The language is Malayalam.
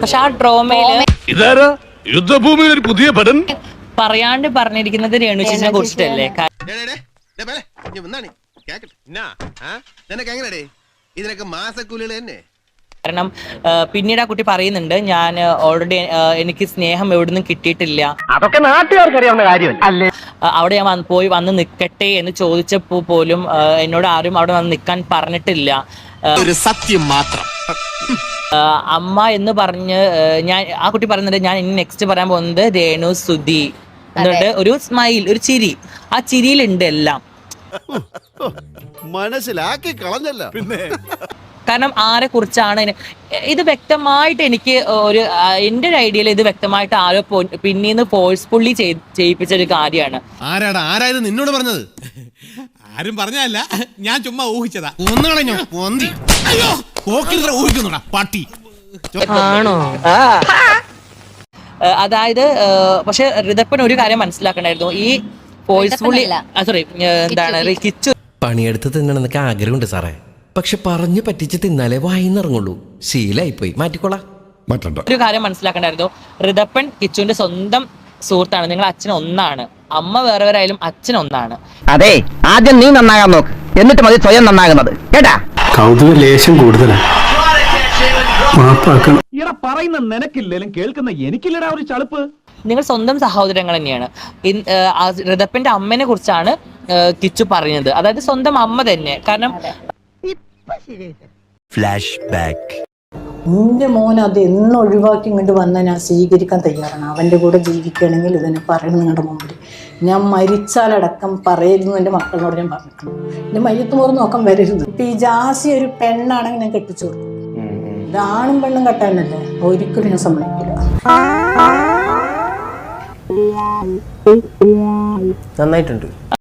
പക്ഷെ ആ ഡ്രോമയില് യുദ്ധഭൂമിയിൽ ഒരു പുതിയ പടം പറയാണ്ട് പറഞ്ഞിരിക്കുന്നത് രേണു ചേച്ചിനെ കുറിച്ചിട്ടല്ലേ? കാരണം പിന്നീട് ആ കുട്ടി പറയുന്നുണ്ട്, ഞാൻ ഓൾറെഡി എനിക്ക് സ്നേഹം എവിടുന്നും കിട്ടിയിട്ടില്ല, അതൊക്കെ നാട്ടുകാർക്ക് അറിയാവുന്ന കാര്യമല്ലേ, അവിടെ ഞാൻ പോയി വന്ന് നിൽക്കട്ടെ എന്ന് ചോദിച്ചപ്പോൾ പോലും എന്നോട് ആരും അവിടെ വന്ന് നിൽക്കാൻ പറഞ്ഞിട്ടില്ല. ഒരു സത്യം മാത്രം. അമ്മ എന്ന് പറഞ്ഞ് ആ കുട്ടി പറയുന്നുണ്ട്, ഞാൻ ഇനി നെക്സ്റ്റ് പറയാൻ പോകുന്നത് രേണു സുധി എന്നിട്ട് ഒരു സ്മൈൽ, ഒരു ചിരി, ആ ചിരിയിലുണ്ട് എല്ലാം. മനസ്സിലാക്കി കളഞ്ഞല്ല പിന്നെ. കാരണം ആരെ കുറിച്ചാണ് ഇത് വ്യക്തമായിട്ട് എനിക്ക് എന്റെ ഒരു ഐഡിയയിൽ ഇത് വ്യക്തമായിട്ട് ആരോ പിന്നീന്ന് ഫോഴ്സ്ഫുള്ളി ചെയ്യിപ്പിച്ച ഒരു കാര്യമാണ്. ആരായത് നിന്നോട് പറഞ്ഞത്? ആരും പറഞ്ഞല്ല, ഞാൻ ചുമ്മാ ഊഹിച്ചതാ. പട്ടി ആണോ? അതായത് പക്ഷെ ഋതപ്പൻ ഒരു കാര്യം മനസ്സിലാക്കണ്ടായിരുന്നു, ഈ ഫോഴ്സ്ഫുള്ളി എന്താണ് കിച്ചു പണിയെടുത്ത് തിന്നണമെന്നൊക്കെ ആഗ്രഹമുണ്ട് സാറേ, പക്ഷെ പറഞ്ഞു പറ്റിച്ച് തിന്നാലേ വായിന്നിറങ്ങുള്ളൂ. ശീലായിപ്പോയി, മാറ്റിക്കോളാം. ഒരു കാര്യം മനസ്സിലാക്കണ്ടായിരുന്നു, ഋതപ്പൻ കിച്ചുവിന്റെ സ്വന്തം സുഹൃത്താണ്. നിങ്ങൾ അച്ഛൻ ഒന്നാണ്, അമ്മ വേറെ വേറെ ആയാലും അച്ഛൻ ഒന്നാണ്. അതെ, ആദ്യം നീ നന്നാകാൻ നോക്ക്, എന്നിട്ട് മതി സ്വയം നന്നാകുന്നത്, കേട്ടാ? കൗതുക ലേശം കൂടുതലാണ്. പറയുന്ന നിനക്കില്ലേലും കേൾക്കുന്ന എനിക്കില്ലടാ ഒരു ചളുപ്പ്. നിങ്ങൾ സ്വന്തം സഹോദരങ്ങൾ തന്നെയാണ്. ഋതപ്പന്റെ അമ്മനെ കുറിച്ചാണ് കിച്ചു പറഞ്ഞത്, അതായത് സ്വന്തം അമ്മ തന്നെ. കാരണം ഫ്ലാഷ് ബാക്ക്. നിന്റെ മോൻ അത് എന്ന് ഒഴിവാക്കി ഇങ്ങോട്ട് വന്നാൽ ഞാൻ സ്വീകരിക്കാൻ തയ്യാറാണ്. അവൻ്റെ കൂടെ ജീവിക്കുകയാണെങ്കിൽ ഇതിനെ പറയണം നിങ്ങളുടെ മുമ്പിൽ. ഞാൻ മരിച്ചാലടക്കം പറയരുതെന്ന് എൻ്റെ മക്കളോട് ഞാൻ പറഞ്ഞിട്ടുണ്ട്. എൻ്റെ മയ്യത്ത് മോറ് നോക്കാൻ വരരുത്. ഇപ്പം ഈ ജാസി ഒരു പെണ്ണാണെങ്കിൽ ഞാൻ കെട്ടിച്ചു കൊടുക്കും. ഇതാണും പെണ്ണും കെട്ടാനല്ലേ, ഒരിക്കലും ഞാൻ സമ്മതിക്കില്ല. നന്നായിട്ടുണ്ട്.